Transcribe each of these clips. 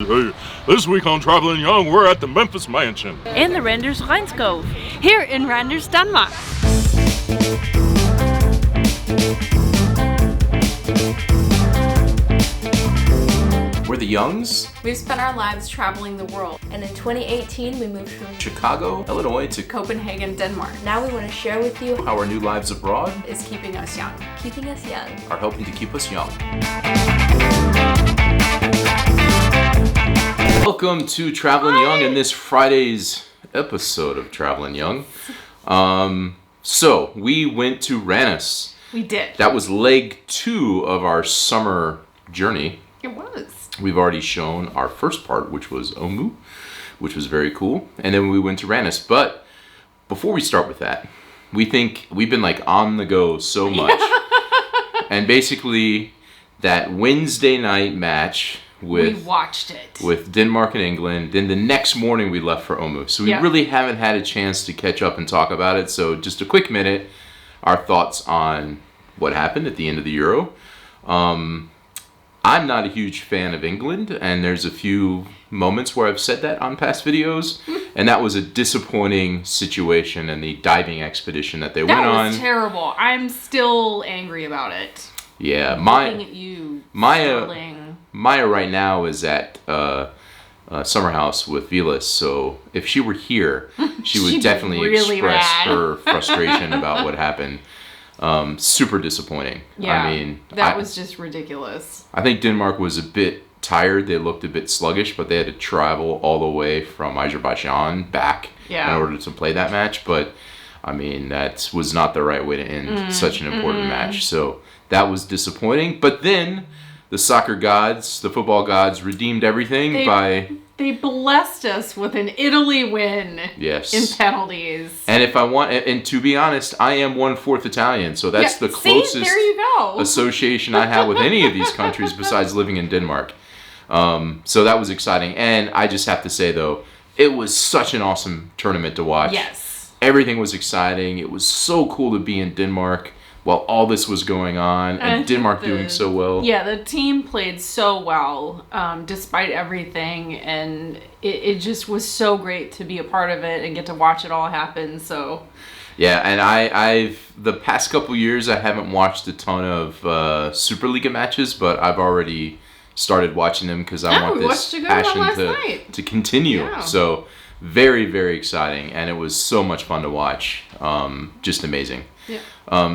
Hey, this week on Traveling Young, we're at the Memphis Mansion. In the Randers Regnskov. Here in Randers, Denmark. We're the Youngs. We've spent our lives traveling the world, and in 2018 we moved from Chicago, Illinois to Copenhagen, Denmark. Now we want to share with you how our new lives abroad Is keeping us young. keeping us young. are helping to keep us young. Welcome to Traveling Young in this Friday's episode of Traveling Young. So we went to Randers. We did. That was leg 2 of our summer journey. It was. We've already shown our first part, which was Omu, which was very cool. And then we went to Randers. But before we start with that, we think we've been like on the go so much. And basically that Wednesday night match We watched it. with Denmark and England. Then the next morning we left for Omu. So we really haven't had a chance to catch up and talk about it. So just a quick minute, our thoughts on what happened at the end of the Euro. I'm not a huge fan of England, and there's a few moments where I've said that on past videos, and that was a disappointing situation and the diving expedition that they went on. That was terrible. I'm still angry about it. Yeah, Looking at you, Sterling. Maya right now is at Summer House with Vilas, so if she were here, she would She'd definitely really express mad. her frustration about what happened. Super disappointing. Yeah, I mean, that was just ridiculous. I think Denmark was a bit tired. They looked a bit sluggish, but they had to travel all the way from Azerbaijan back in order to play that match. But, I mean, that was not the right way to end such an important match. So that was disappointing. But then the soccer gods, the football gods, redeemed everything They blessed us with an Italy win. Yes. In penalties. And if I want, and to be honest, I am 1/4 Italian, so that's the closest See, there you go. association I have with any of these countries besides living in Denmark. So that was exciting. And I just have to say, though, it was such an awesome tournament to watch. Yes. Everything was exciting. It was so cool to be in Denmark while all this was going on, and Denmark doing so well. Yeah, the team played so well despite everything, and it just was so great to be a part of it and get to watch it all happen. So yeah, and I've the past couple years I haven't watched a ton of Superliga matches, but I've already started watching them because I want this passion to continue. Yeah. So very, very exciting, and it was so much fun to watch. Just amazing. Yeah.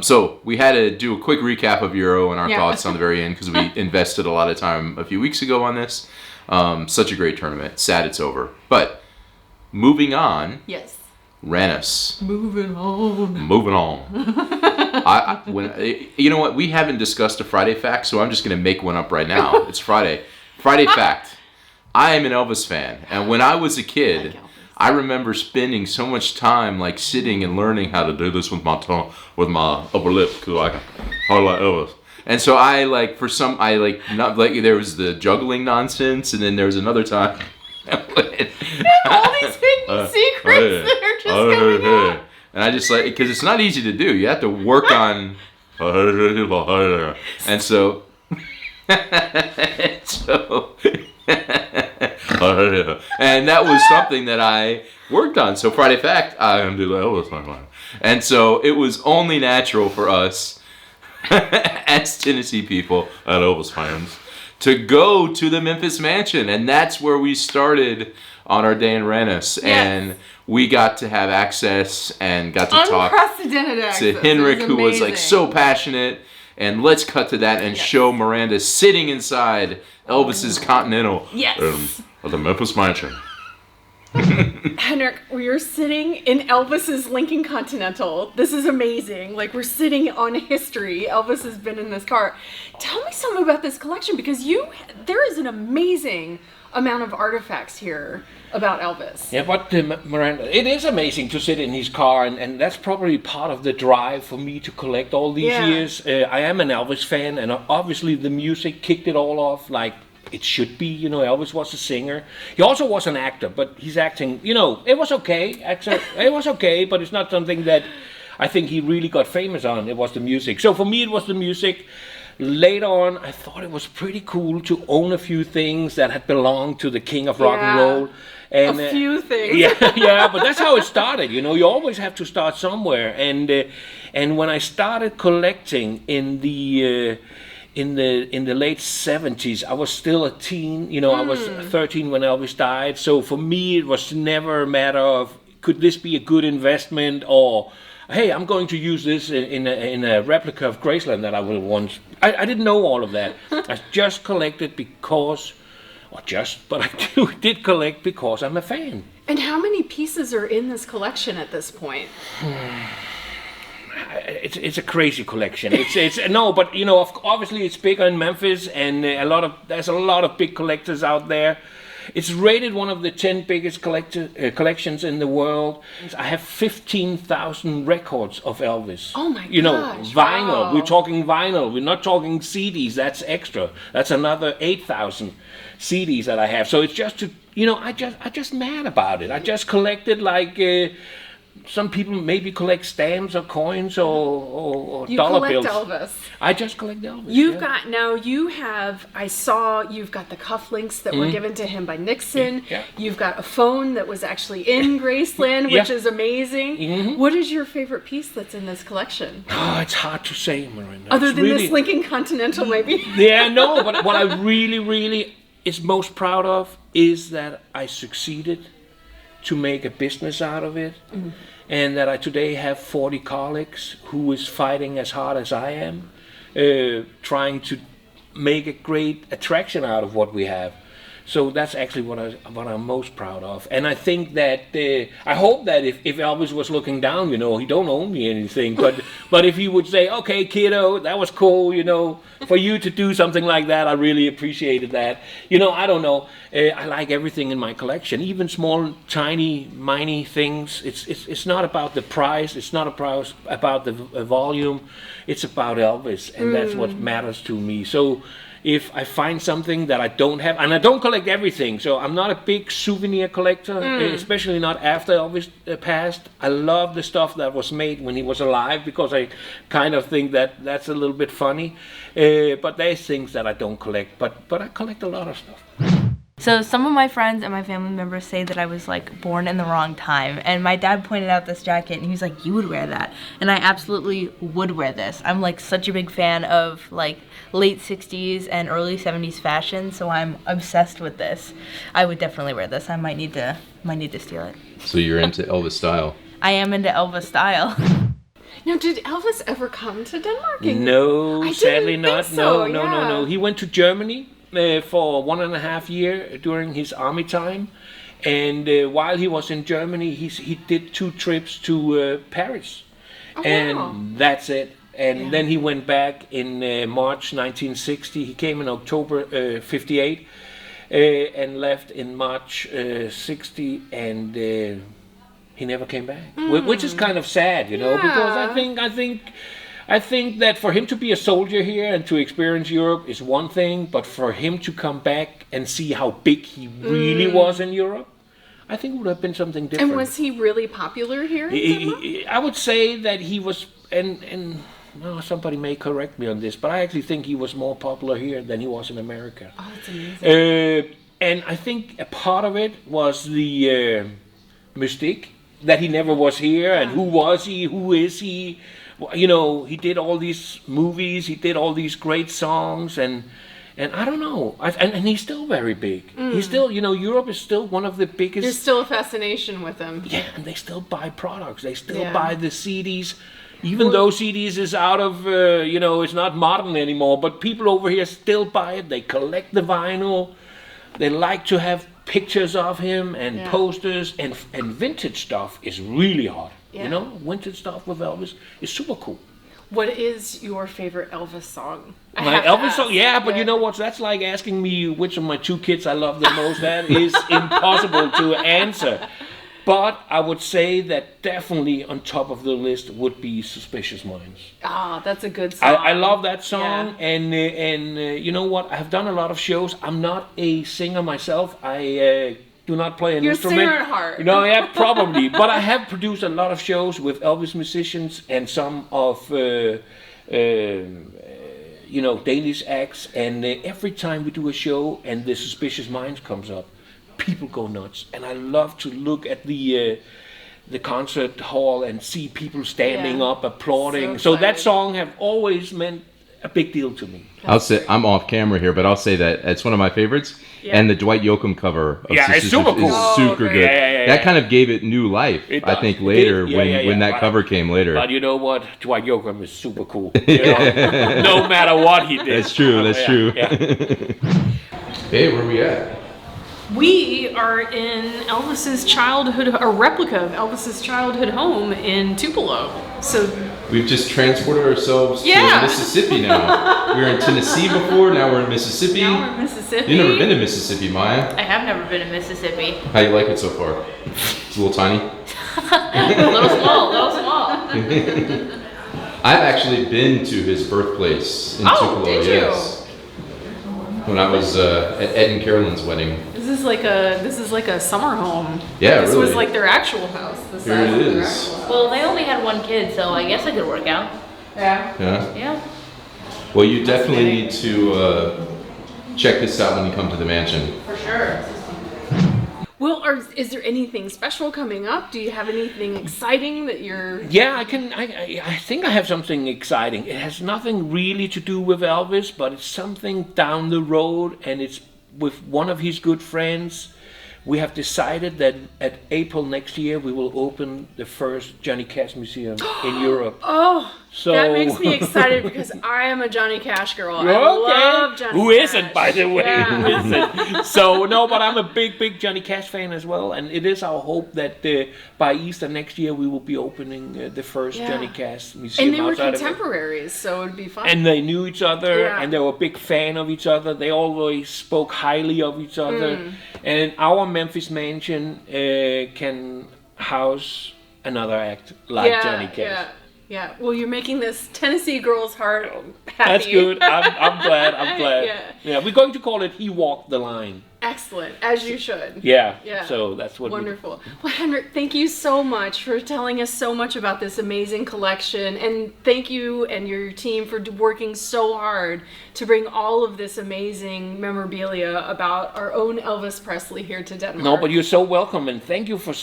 So we had to do a quick recap of Euro and our thoughts on the very end because we invested a lot of time a few weeks ago on this. Such a great tournament. Sad it's over. But moving on. Yes. Randers. Moving on. Moving on. You know what? We haven't discussed a Friday fact, so I'm just going to make one up right now. It's Friday. Friday fact. I am an Elvis fan, and when I was a kid, I remember spending so much time like sitting and learning how to do this with my tongue, with my upper lip, because I like Elvis. And so there was the juggling nonsense, and then there was another time. All these hidden secrets that are just coming out. And I just because it's not easy to do. You have to work on. And so. And that was something that I worked on. So Friday fact, I am do the Elvis line. And so it was only natural for us as Tennessee people and Elvis fans to go to the Memphis Mansion, and that's where we started on our day in Randers. Yes. And we got to have access and got to talk access. to Henrik, who was like so passionate. And let's cut to that and show Miranda sitting inside Elvis's Continental at the Memphis Mansion. Henrik, we're sitting in Elvis's Lincoln Continental. This is amazing. Like, we're sitting on history. Elvis has been in this car. Tell me something about this collection, because there is an amazing amount of artifacts here about Elvis. Yeah, but Miranda, it is amazing to sit in his car, and that's probably part of the drive for me to collect all these years. I am an Elvis fan, and obviously the music kicked it all off like it should be. You know, Elvis was a singer. He also was an actor, but his acting, it was okay. It was okay, but it's not something that I think he really got famous on. It was the music. So for me, it was the music. later on, I thought it was pretty cool to own a few things that had belonged to the king of rock and roll. And, a few things. yeah, but that's how it started. You know, you always have to start somewhere. And when I started collecting in the late 70s, I was still a teen. You know, I was 13 when Elvis died. So for me, it was never a matter of, could this be a good investment, or hey, I'm going to use this in a replica of Graceland that I will once. I didn't know all of that. I just collected because, but I did collect because I'm a fan. And how many pieces are in this collection at this point? It's a crazy collection. It's no, but you know, obviously it's bigger in Memphis, and there's a lot of big collectors out there. It's rated one of the 10 biggest collections in the world. I have 15,000 records of Elvis. Oh my You know, gosh, vinyl. wow. We're talking vinyl. We're not talking CDs. That's extra. That's another 8,000 CDs that I have. So it's just to, you know, I just mad about it. I just collected like. Some people maybe collect stamps or coins or dollar bills. You collect Elvis. I just collect Elvis. I saw you've got the cufflinks that were given to him by Nixon. Yeah. You've got a phone that was actually in Graceland, which is amazing. Mm-hmm. What is your favorite piece that's in this collection? Oh, it's hard to say, Miranda. Other It's than really, this Lincoln Continental, maybe? Yeah, no, but what I really is most proud of is that I succeeded to make a business out of it, and that I today have 40 colleagues who is fighting as hard as I am, trying to make a great attraction out of what we have. So that's actually what I'm most proud of. And I think that I hope that if Elvis was looking down, you know, he don't owe me anything, but if he would say, okay, kiddo, that was cool, you know, for you to do something like that, I really appreciated that. You know, I don't know. I like everything in my collection, even small, tiny, miny things. It's not about the price. It's not about the volume. It's about Elvis, and that's what matters to me. So if I find something that I don't have, and I don't collect everything, so I'm not a big souvenir collector, especially not after Elvis passed. I love the stuff that was made when he was alive, because I kind of think that that's a little bit funny. But there's things that I don't collect, but I collect a lot of stuff. So some of my friends and my family members say that I was like born in the wrong time, and my dad pointed out this jacket and he was like, you would wear that, and I absolutely would wear this. I'm like such a big fan of like late 60s and early 70s fashion, so I'm obsessed with this. I would definitely wear this. I might need to steal it. So you're into Elvis style? I am into Elvis style. Now, did Elvis ever come to Denmark? No, sadly not. So, No. He went to Germany for 1.5 years during his army time, and while he was in Germany, he did 2 trips to Paris, and that's it. And then he went back in March 1960. He came in October 58 and left in March 60, and he never came back, which is kind of sad, you know, because I think that for him to be a soldier here and to experience Europe is one thing, but for him to come back and see how big he really was in Europe, I think would have been something different. And was he really popular here in Denmark? I would say that he was, and well, somebody may correct me on this, but I actually think he was more popular here than he was in America. Oh, that's amazing. And I think a part of it was the mystique, that he never was here, and who was he, who is he? You know, he did all these movies, he did all these great songs, and I don't know, and he's still very big. He's still, you know, Europe is still one of the biggest. There's still a fascination with him. Yeah, and they still buy products. They still buy the CDs, even though CDs is out of, you know, it's not modern anymore. But people over here still buy it. They collect the vinyl. They like to have pictures of him and posters, and vintage stuff is really hot. You know, vintage stuff with Elvis is super cool. What is your favorite Elvis song? My Elvis song? Yeah, but you know what? That's like asking me which of my 2 kids I love the most. That is impossible to answer. But I would say that definitely on top of the list would be Suspicious Minds. Ah, that's a good song. I love that song, and you know what? I've done a lot of shows. I'm not a singer myself. I do not play an instrument. You're a singer at heart. You know, yeah, probably. But I have produced a lot of shows with Elvis musicians and some of, Danish acts, and every time we do a show and the Suspicious Minds comes up, people go nuts. And I love to look at the concert hall and see people standing up applauding. So that song have always meant a big deal to me. I'll say I'm off camera here, but I'll say that it's one of my favorites. Yeah. And the Dwight Yoakam cover of it's super cool. Is super good. Yeah. That kind of gave it new life, I think, later when that cover came later. But you know what? Dwight Yoakam is super cool. No matter what he did. That's true. That's true. Yeah. Hey, where are we at? We are in Elvis's childhood, a replica of Elvis's childhood home in Tupelo. So we've just transported ourselves to Mississippi now. We were in Tennessee before, now we're in Mississippi. Now we're in Mississippi. You've never been to Mississippi, Maya? I have never been to Mississippi. How you like it so far? It's a little tiny? A little small. I've actually been to his birthplace in Tupelo, did you? yes. When I was at Ed and Carolyn's wedding. This is like a summer home. Yeah, this really. was like their actual house. Here it is. Well, they only had one kid, so I guess it could work out. Yeah. Well, you definitely need to check this out when you come to the mansion. For sure. Well, is there anything special coming up? Do you have anything exciting that you're... Yeah, I think I have something exciting. It has nothing really to do with Elvis, but it's something down the road, and it's with one of his good friends. We have decided that at April next year we will open the first Johnny Cash museum in Europe. Oh, so that makes me excited because I am a Johnny Cash girl. I love Johnny Who Cash. isn't, by the way? Yeah. Who isn't? So, no, but I'm a big Johnny Cash fan as well. And it is our hope that by Easter next year we will be opening the first Johnny Cash museum. And they were outside contemporaries, so it would be fun. and they knew each other, and they were a big fan of each other. They always spoke highly of each other. And our Memphis mansion can house another act like Johnny Cash. Yeah. Well, you're making this Tennessee girl's heart happy. That's good. I'm glad. I'm glad. Yeah, we're going to call it "He Walked the Line." Excellent, as you should. Yeah. So that's what. Wonderful. Well, Henrik, thank you so much for telling us so much about this amazing collection, and thank you and your team for working so hard to bring all of this amazing memorabilia about our own Elvis Presley here to Denmark. No, but you're so welcome, and thank you for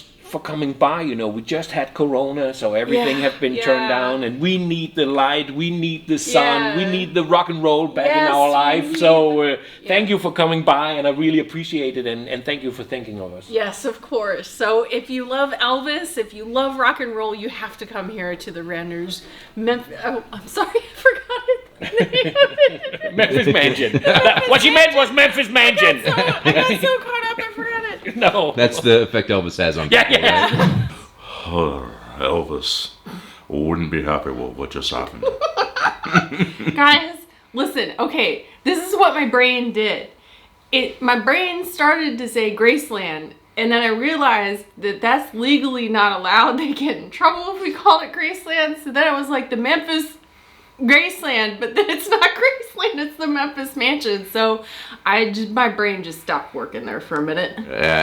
coming by. We just had Corona, so everything has been turned down, and we need the light, we need the sun, we need the rock and roll back in our life. So thank you for coming by, and I really appreciate it, and thank you for thinking of us. Yes, of course. So if you love Elvis, if you love rock and roll, you have to come here to the Randers Oh, I'm sorry, I forgot it. Memphis Mansion. What she meant was Memphis Mansion. I got so caught up, I forgot it. No. That's the effect Elvis has on people. Yeah. Elvis wouldn't be happy with what just happened. Guys, listen, okay, this is what my brain did. My brain started to say Graceland, and then I realized that that's legally not allowed. They get in trouble if we called it Graceland. So then I was like, the Memphis Graceland, but then it's not Graceland, it's the Memphis Mansion. So my brain just stopped working there for a minute.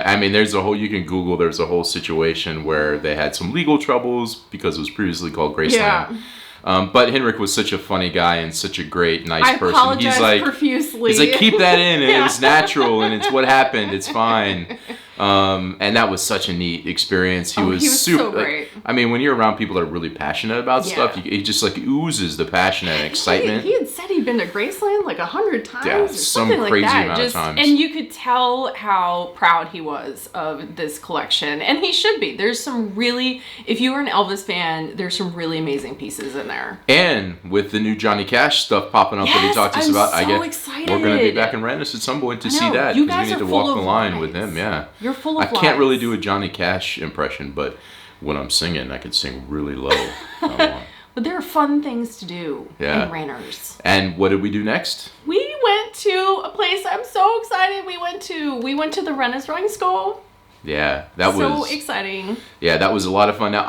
I mean, you can Google, there's a whole situation where they had some legal troubles because it was previously called Graceland. But Henrik was such a funny guy and such a great, nice person. I apologize profusely. He's like, keep that in, and it was natural, and it's what happened, it's fine. And that was such a neat experience. He was super, so great. I mean, when you're around people that are really passionate about stuff, he just like oozes the passion and excitement. He had said he'd been to Graceland like 100 times or some something crazy like that. amount of times. And you could tell how proud he was of this collection. And he should be. There's some really, if you were an Elvis fan, there's some really amazing pieces in there. And with the new Johnny Cash stuff popping up that he talked to us about, excited. We're going to be back in Randers at some point to see that. You because guys we need are to walk full the of line lies. with him, You're full of I can't really lies. do a Johnny Cash impression, but when I'm singing, I can sing really low. if I want. But there are fun things to do in Randers. And what did we do next? We went to a place I'm so excited we went to the Randers Regnskov. Yeah, that was so exciting. Yeah, that was a lot of fun. Now,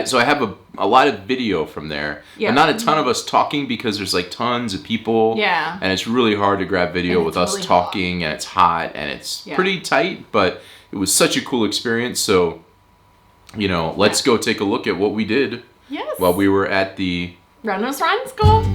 so I have a lot of video from there, but not a ton of us talking because there's like tons of people. Yeah. And it's really hard to grab video And with it's us really talking, and it's hot, and it's pretty tight, but it was such a cool experience. So, let's go take a look at what we did Yes. while we were at the Randers Regnskov.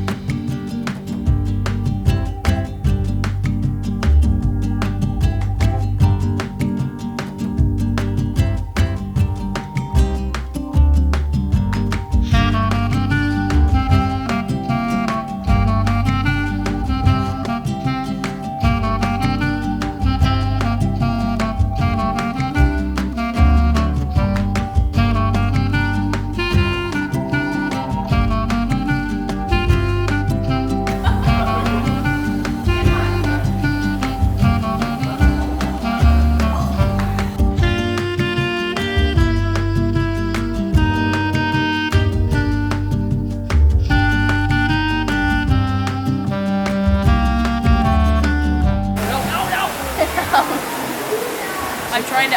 I'm trying to.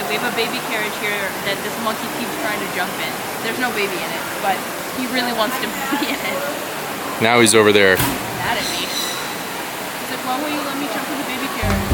We have a baby carriage here that this monkey keeps trying to jump in. There's no baby in it, but he really wants to be in it. Now he's over there. Mad at me. He's like, why won't you let me jump in the baby carriage?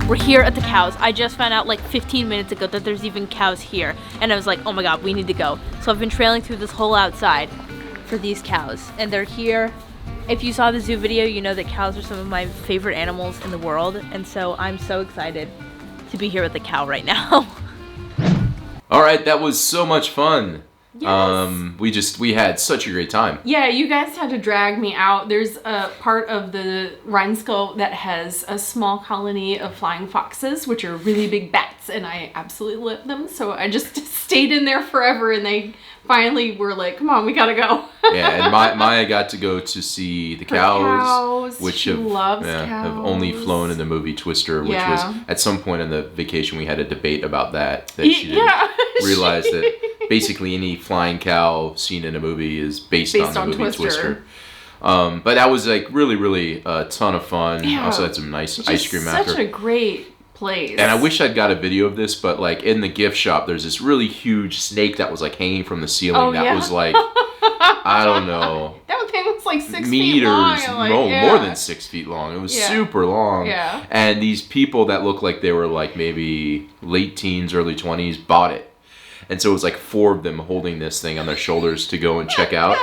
We're here at the cows. I just found out like 15 minutes ago that there's even cows here. And I was like, oh my God, we need to go. So I've been trailing through this whole outside for these cows. And they're here. If you saw the zoo video, you know that cows are some of my favorite animals in the world. And so I'm so excited to be here with the cow right now. All right, that was so much fun. Yes. We had such a great time. Yeah, you guys had to drag me out. There's a part of the Regnskov that has a small colony of flying foxes, which are really big bats, and I absolutely love them. So I just stayed in there forever, and they finally were like, come on, we gotta go. Yeah, and Maya got to go to see the cows, which she loves cows. Have only flown in the movie Twister, which was at some point in the vacation we had a debate about that she didn't realize that basically any flying cow seen in a movie is based on the movie Twister. But that was like really a ton of fun. Yeah. Also had some nice ice cream after. Such a great place. And I wish I'd got a video of this, but like in the gift shop, there's this really huge snake that was like hanging from the ceiling. That was like, I don't know. That thing was like 6 meters, feet long. more than 6 feet long. It was super long. Yeah. And these people that looked like they were like maybe late teens, early 20s bought it. And so it was like 4 of them holding this thing on their shoulders to go and check out.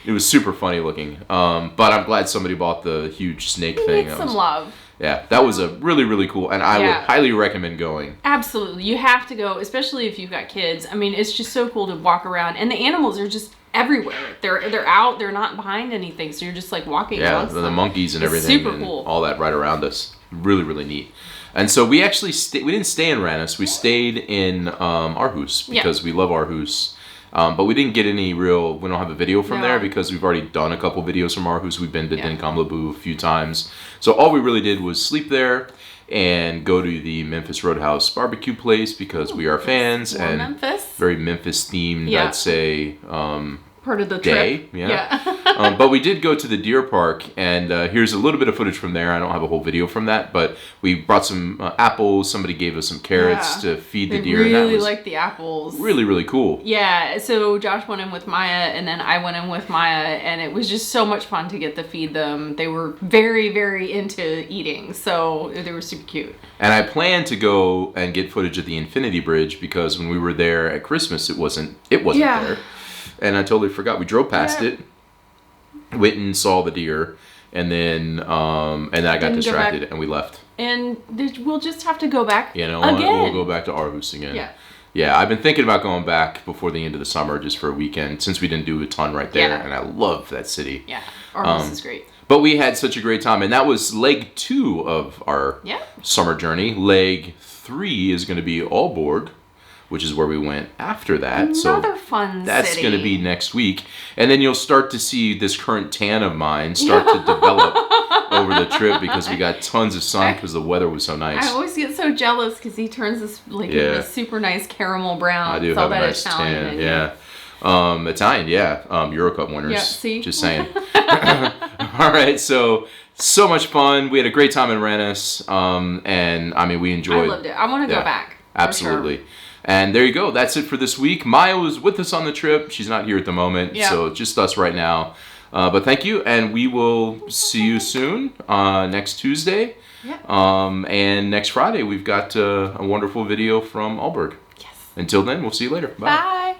It was super funny looking. But I'm glad somebody bought the huge snake thing. Need some love. Yeah, that was a really cool, and I would highly recommend going. Absolutely. You have to go, especially if you've got kids. I mean, it's just so cool to walk around, and the animals are just everywhere. They're out, they're not behind anything, so you're just like walking around. Yeah, the monkeys and everything. Super and cool. All that right around us. Really neat. And so we actually we didn't stay in Randers. We stayed in Aarhus because we love Aarhus. But we didn't get we don't have a video from there because we've already done a couple videos from Aarhus. We've been to Dinkamlabu a few times. So all we really did was sleep there and go to the Memphis Roadhouse barbecue place because we are fans. And Memphis. Very Memphis themed, I'd say. Part of the trip. But we did go to the deer park, and here's a little bit of footage from there. I don't have a whole video from that, but we brought some apples. Somebody gave us some carrots to feed the deer. Really and that was like the apples. Really cool. Yeah, so Josh went in with Maya, and then I went in with Maya, and it was just so much fun to get to feed them. They were very into eating, so they were super cute. And I plan to go and get footage of the Infinity Bridge because when we were there at Christmas, it wasn't there. And I totally forgot. We drove past it, went and saw the deer, and then I got distracted and we left. And we'll just have to go back again. We'll go back to Aarhus again. Yeah, I've been thinking about going back before the end of the summer just for a weekend since we didn't do a ton right there, and I love that city. Yeah, Aarhus is great. But we had such a great time, and that was leg 2 of our summer journey. Leg 3 is going to be Aalborg, which is where we went after that. Another fun that's city. Going to be next week. And then you'll start to see this current tan of mine start to develop over the trip because we got tons of sun because the weather was so nice. I always get so jealous because he turns this into super nice caramel brown. I do have a nice tan, Italian, Euro Cup winners. Yeah, see? Just saying. All right, so much fun. We had a great time in Randers. And I mean, we enjoyed. I loved it. I want to go back. Absolutely. And there you go. That's it for this week. Maya was with us on the trip. She's not here at the moment, so just us right now. But thank you, and we will see you soon next Tuesday. And next Friday, we've got a wonderful video from Aalborg. Yes. Until then, we'll see you later. Bye. Bye.